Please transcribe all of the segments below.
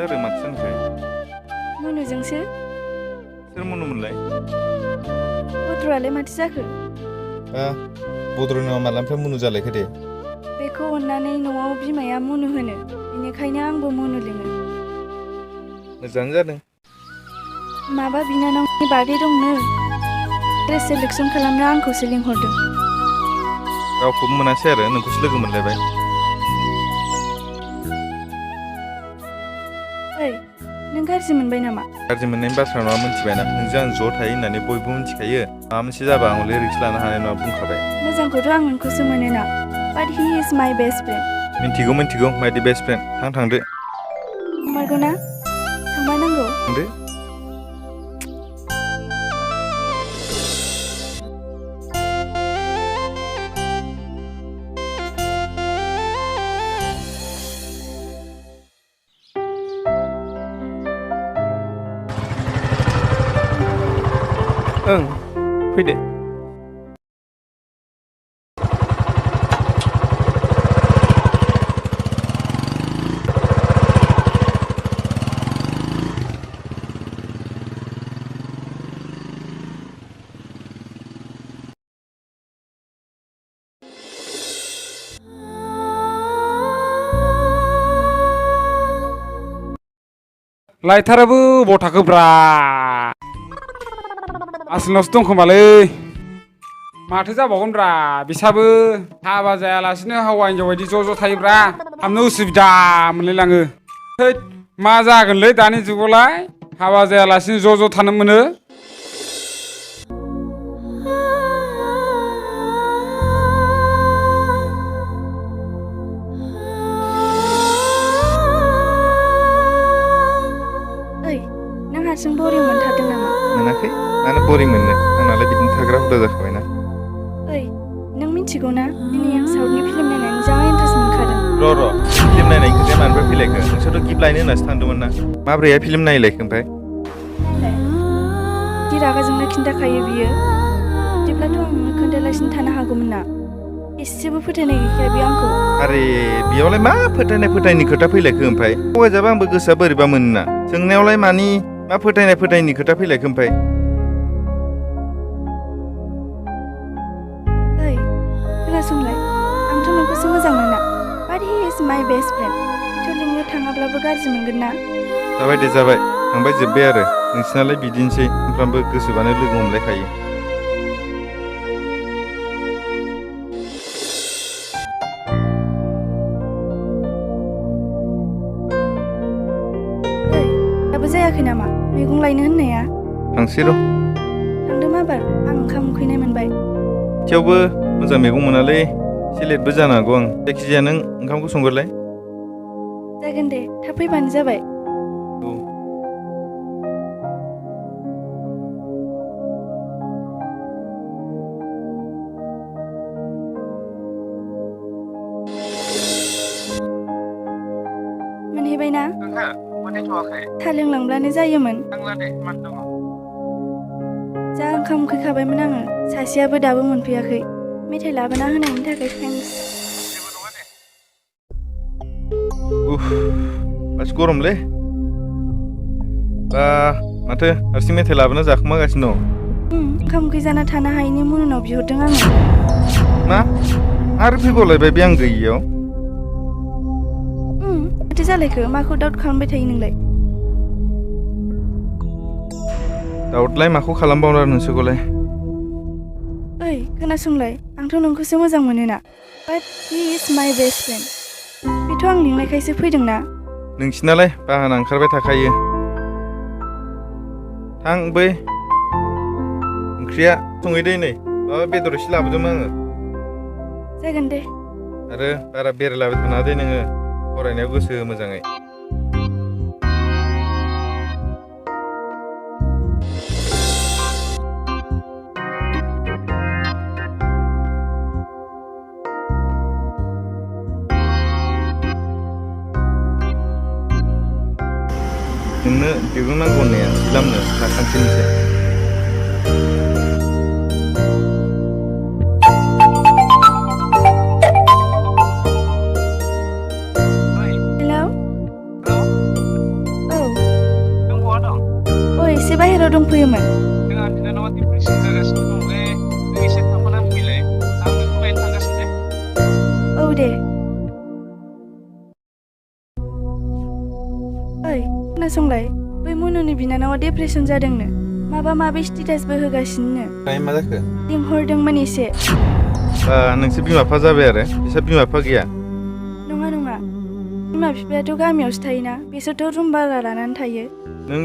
आरो माथो सानखो मनुजोंसो सोर मनुमोनलाय बद्रआलाय माथो जाखो बद्रनाव मालानिफ्राय मनु जालायखो दे बेखौ अननानै न'आव बिमाया मनु होनो बेनिखायनो आंबो मनु लिङो मोजाङानो जादों माबा बिनानावनि बार्थडे दंनो ड्रेस सेलेक्सन खालामनो आंखौसो लिंहरदों रावखौबो मोनासै आरो नोंखौसो लोगो मोनलायबाय ओइ नों गाज्रि मोनबाय नामा गाज्रि मोननायनि बाथ्रा नङा मिथिबायना नोंजों आं ज' थायो होननानै बयबो मिथिखायो माबा मोनसे जाबा आं हले रिक्स लानो हानाय नङा बुंखाबाय मोजांखौथ' आं नोंखौसो मोनोना बाट हि इज माय बेस्ट फ्रेन्ड मिन्थिगौ माय दि बेस्ट फ्रेन्ड थांदो नंमारगौना थांमारनांगौ थांदो ओं फैदो लायथाराबो बबाव थाखोब्रा आसोलनावसो दंखोमालै माथो जाबावगोनब्रा बिसाबो हाबा जायालासिनो हौवा हिनजाव बायदि ज' थायोब्रा हाबनो उसुबिदा मोनलायलाङो थैद मा जागोनलै दानि जुगावलाय हाबा जायालासिनो ज' थानो मोनो हारसिं बरिं मोनथारदों नामा मोनाखै मानो बरिं मोननो आंनालाय बिदिनो थाग्रा हुदा जाखाबायना ओइ नों मिथिगौ ना दिनै आं साउथनि फिल्म नायनानै जा इन्टारेस्ट मोनखादों र' फिल्म नायनायनि खोथाया मानिफ्राय फैलायखो नोंसोरथ' गिफ्ट लायनो होननासो थांदोंमोन ना माब्रैहाय फिल्म नायलायखो ओमफ्राय नायलाय बिदि रागाजोंनो खिन्थाखायो बियो बिदिब्लाथ' आं नोंनो खोन्थालासिनो थानो हागौमोन ना एसेबो फोथायनाय गैखाया बियो आंखौ आरे बेयावलाय मा फोथायनायनि खोथा फैलायखो ओमफ्राय थगायजाबा आंबो गोसोआ बोरैबा मोनोना सोंनायावलाय मानि मा फोथायनायनि खोथा फैलायखो ओमफ्राय ओइ खोनासंलाय आंथ' नोंखौसो मोजां मोना बाट हि इज माय बेस्ट फ्रेन्ड थ' लिंनो थाङाब्लाबो गाज्रि मोनगोन ना जाबाय दे जाबाय थांबाय जोब्बाय आरो नोंसिनालाय बिदिनोसै सानफ्रामबो गोसोबानो लोगो हमलायखायो जायाखै नामा मैगं लायनो होननाया थांसै र' थांदो माबार आं ओंखाम उखैनाय मोनबाय थेवबो मोजां मैगं मोनालै एसे लेटबो जानो हागौ आं जायखिजाया नों ओंखामखौ संगोरलाय जागोन दे थाब फैबानो जाबाय मोनहैबाय ना मोनहैथ'वाखै साहा लोंलांब्लानो जायोमोन थांला दे मानो दङ जा ओंखाम उखैखाबायमोन आङो सासेयाबो दाबो मोनफैयाखै मेथाइ लाबोना होनायनि थाखाय थेंक्स जेबो नङा दे मासि गरमलै बा माथो हारसिं मेथाइ लाबोना जाखोमागासिनो दं ओंखाम उखै जाना थानो हायैनि मुनुनाव बिहरदों आङो मा आरो फैबावलायबाय बे आं गैयियाव माथो जालायखो माखौ डाउट खालामबाय थायो नोंलाय दाउटलाय माखौ खालामबावनो नोंसोरखौलाय ओइ खोनासंलाय आंथ' नोंखौसो मोजां मोनोना बाट हि इज माय बेस्ट फ्रेन्ड बेथ' आं लिंनायखायसो फैदों ना नोंसिनालाय बाहाना ओंखारबाय थाखायो थां बै ओंख्रिया संहैदो नै माबा बेदर एसे लाबोदोंमोन आङो जागोन दे आरो बारा बेरायलाबाय थानाङा दे नोङो फरायनायाव गोसो हो मोजाङै नोंनो दिरुं नांगौ होननाया सिलामनो थाखानोसै हेलौ दे। ओइ खोनासंलाय, बै मनुनि बिनानावा डिप्रेसन जादोंनो, माबा माबि स्टेटासबो होगासिनो। ओमफ्राय मा जाखो? लिंहरदोंमोन एसे। नोंसोर बिमा बिफा जाबाय आरो बिसोर बिमा बिफा गैया? नङा नङा, बिमा बिफायाथ' गामियावसो थायोना, बिसोरथ' रुम भारा लानानै थायो। नों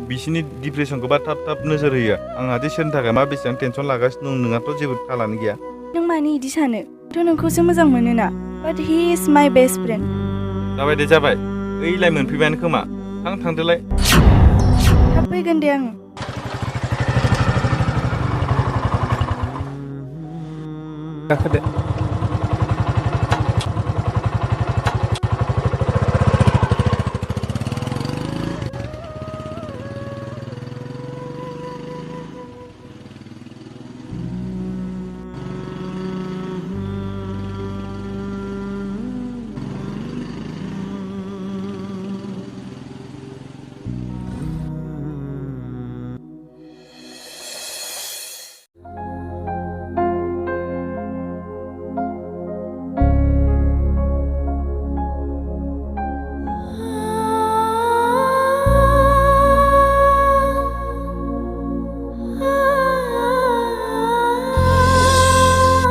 बिसिनि डिप्रेसनखौबा थाब थाब नोजोर होयो। आंहा सोरनि थाखाय मा बेसेबां टेनसन लागासिनो दं, नोंहाथ' जेबो थालानो गैया। नों मानो इदि सानो? थ' नोंखौसो मोजां मोनोना, बाट he is my best friend. जाबाय दे जाबाय, ओइलाय मोनफैबायानो खोमा, थांदोलाय। थाब फैगोन दे आं। गाखोदो।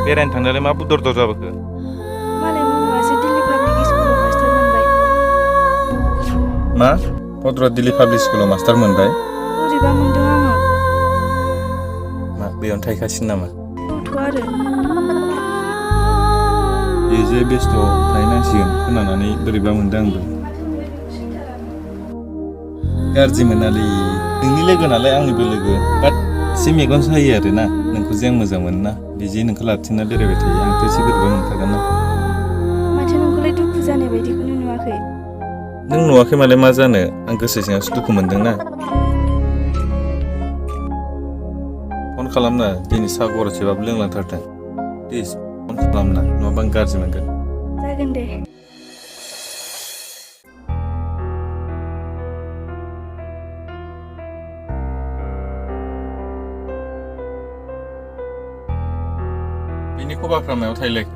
बेरायनो थांनायालाय मा बुदर दर जाबोखो? मालाय मनुआसो दिल्ली पाब्लिक स्कुलाव मास्टार मोनबाय। मा? भद्र दिल्ली पाब्लिक स्कुलाव मास्टार मोनबाय? बोरैबा मोनदों आङो। मा बेयावनो थाहैखासिनो नामा? औथ' आरो। बे जे बेस्थ' थाहैनांसिगोन खोनानानै बोरैबा मोनदों आंबो। गाज्रि मोनालै, नोंनि लोगो नालाय आंनिबो लोगो, बाट एसे मेगन सायो आरोना, नोंखौ जे आं मोजां मोनोना, बे जे नोंखौ लाबथिंना बेरायबाय थायो, आंथ' एसे बोरैबा मोनखागोन ना। माथो नोंखौलाय दुखु जानाय बायदिखौनो नुवाखै। नों नुवाखै मालाय मा जानो, आं गोसो सिङावसो दुखु मोनदोंना। फन खालामना, दिनै साहा गरसेबाबो लोंलांथारथों प्लिज, फन खालामना, नङाबा आं गाज्रि मोनगोन। जागोन दे। बिनि खबरफ्रा मायाव थाहैलायखो?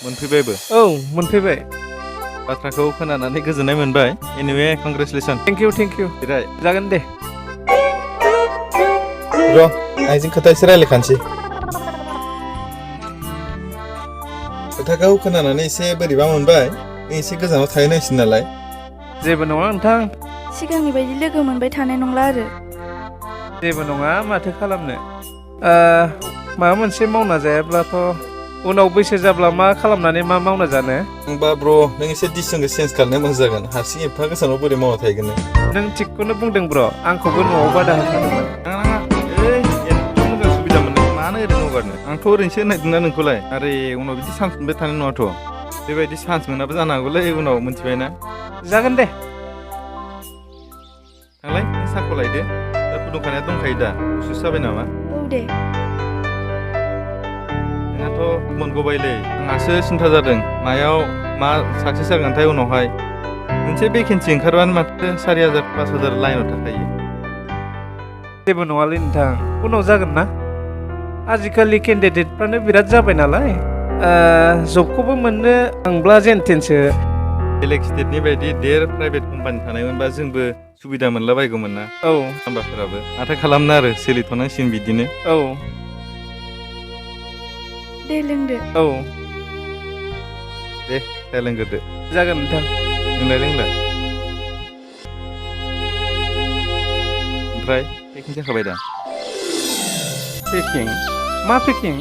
मोनफैबायबो? औ मोनफैबाय। बाथ्राखौ खोनानानै गोजोननाय मोनबाय। Anyway congratulation. थेंक इउ बिराय जागोन दे। र' आइजों खोथा एसे रायलायखानोसै। खोथाखौ खोनानानै एसे बोरैबा मोनबाय, नों एसे गोजानाव थाहैनांसिगोन नालाय। जेबो नङा नोंथां। सिगांनि बायदि लोगो मोनबाय थानाय नंला आरो। जेबो नङा, माथो खालामनो। माबा मोनसे मावना जायाब्लाथ' उनाव बैसो जाब्ला मा खालामनानै मा मावना जानो। होमबा ब्र' नों एसे डिसिसनखौ चेन्ज खालामनाया मोजां जागोन। हारसिं एफा गोजानाव बोरै मावना थाहैगोन नों? नों थिगखौनो बुंदों ब्र', आंखौबो न'आव बादा होखादोंमोन। नाङा, एथ' मोजां सुबिदा मोनदों, मानो ओरैनो हगारनो? आंथ' ओरैनोसो होनायदोंना नोंखौलाय। आरे उनाव बिदि चान्स मोनबाय थानाय नङाथ'। बेबायदि चान्स मोनाबो जानो हागौलै उनाव, मिथिबायना? जागोन दे। थांलाय, नों साहाखौ लायदो। दा फुदुंखानाया दंखायो दा? गुसुसो जाबाय नामा? औ दे। नोंहाथ' मोनगबायलै, आंहासो सिन्था जादों मायाव मा साक्सेस जागोनथाय उनावहाय। मोनसे भेकेन्सि ओंखारबानो माथो 4,000 5,000 लाइनाव थाखायो। जेबो नङालै नोंथां, उनाव जागोन ना। आजिखालि केन्डिडेटफ्रानो बिराद जाबाय नालाय, जबखौबो मोननो आंब्ला जेनथेनसो। बेलेग स्टेटनि बायदि देर प्राइभेट कम्पानि थानायमोनबा जोंबो सुबिदा मोनला बायगौमोन ना। औ खालामबाफोराबो माथो खालामनो आरो, सोलिथ'नांसिगोन बिदिनो। औ दे लोंदो। औ दे साहा लोंग्रोदो। जागोन नोंथां। लोंलाय। ओमफ्राय पेकिं जाखाबाय दा? पेकिं? मा पेकिं?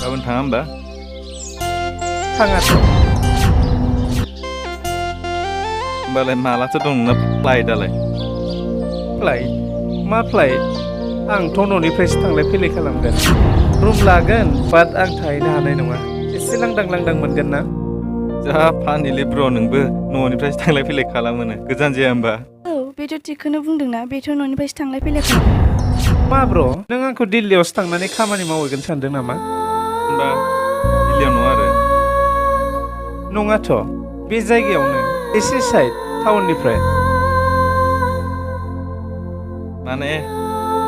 गाबोन थाङा होमबा? थाङाथ'। होमबालाय मालाथो दं नोंना फ्लाइटआलाय? फ्लाइट? मा फ्लाइट? आंथ' न'निफ्रायसो थांलाय फैलाय खालामगोन। रुम लागोन, बाट आं थाहैनो हानाय नङा। एसे लांदां मोनगोन ना? जा फानिलै ब्र' नोंबो, न'निफ्रायसो थांलाय फैलाय खालामोनो, गोजान जाया होमबा? औ बेथ' थिगखौनो बुंदोंना, बेथ' न'निफ्रायसो थांलाय फैलाय खालामो। मा ब्र' नों आंखौ दिल्लीयावसो थांनानै खामानि मावहैगोन सानदों नामा? होनबा दिल्लीयाव नङा आरो नङाथ' बे जायगायावनो एसे साइड टाउननिफ्राय माने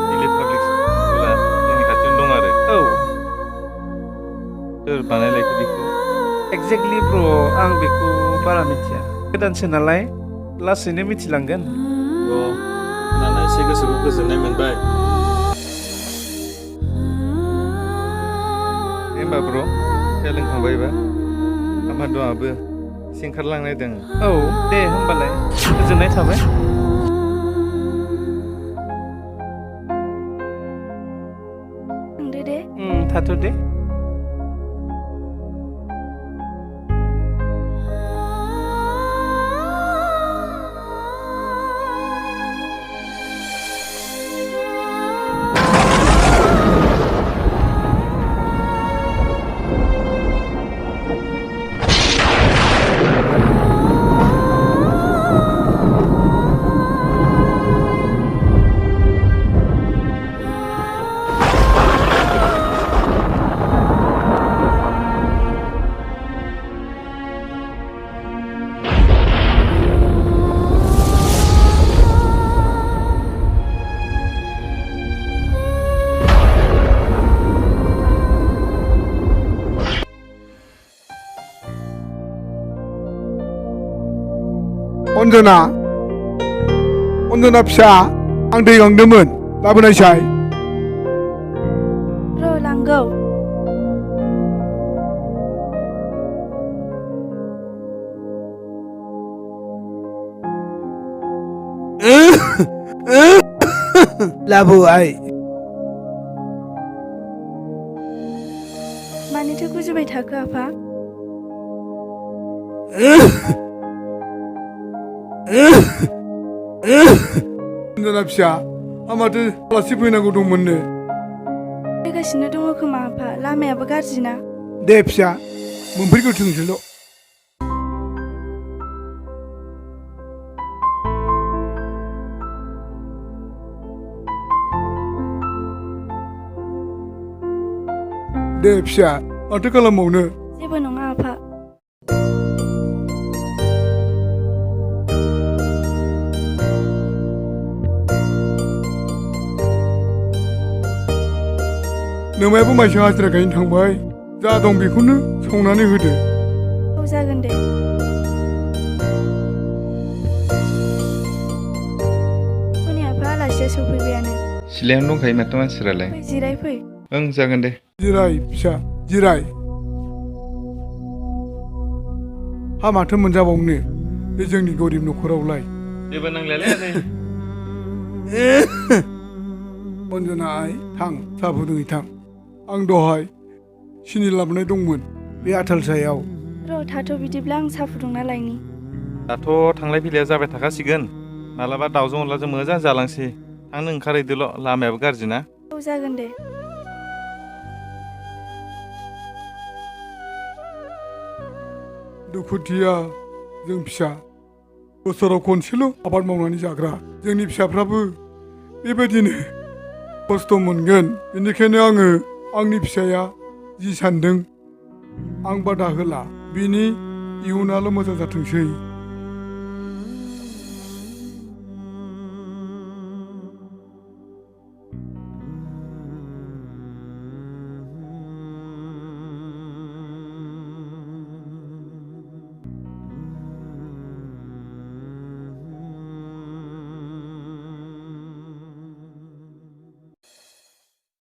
दिल्ली पाब्लिक स्कुला जोंनि खाथियावनो दं आरो औ सोर बानायलायखो बेखौ एक्जेक्टलि ब्र' आं बेखौ बारा मिथिया गोदानसो नालाय लासैनो मिथिलांगोन खोनाना एसे गोसोखौ गोजोननाय मोनबाय दे होमबा ब्र' साया लोंखांबायबा आंहाबो एसे ओंखारलांनायदों औ दे होमबालाय गोजोननाय थाबाय थांदो दे थाथ' दे अन्जना फिसा आं दै गांदोंमोन लाबोनायसाय र' लांगौ लाबो आइ मानोथो गुजुबाय थाखो आफा अन्जना फिसा आं माथो आलासि फैनांगौ दंमोननो फैगासिनो दङ खोमा आफा लामायाबो गाज्रि ना दे फिसा मोनफैग्रोथोंसैल' दे फिसा माथो खालामबावनो जेबो नङा आफा नोमायाबो माइसो हाजिरा गायनो थांबाय जा दं बेखौनो संनानै होदो औ जागोन दे हनै आफा आलासिया सफैबायानो सिलायावनो दंखायो माथो मानसिफोरालाय फै जिरायफै ओं जागोन दे जिराय फिसा जिराय हा माथो मोनजाबावनो बे जोंनि गरिब न'खरावलाय जेबो नांलायालै आदै अन्जना आइ थां साहा फुदुंहैथां आं दहाय सिनि लाबोनाय दंमोन बे आथाल सायाव र' थाथ' बिदिब्ला आं साहा फुदुंना लायनि दाथ' थांलाय फैलाया जाबाय थाखासिगोन मालाबा दाउजों अनलाजों मोजां जालांसै थांनो ओंखारहैदोल' लामायाबो गाज्रि ना औ जागोन दे दुखुथिया जों फिसा बोसोराव खनसेल' आबाद मावनानै जाग्रा जोंनि फिसाफ्राबो बेबायदिनो खस्थ' मोनगोन बेनिखायनो आङो आंनि फिसाया जि सान्दों आं बादा होला बिनि इयुनाल' मोजां जाथोंसै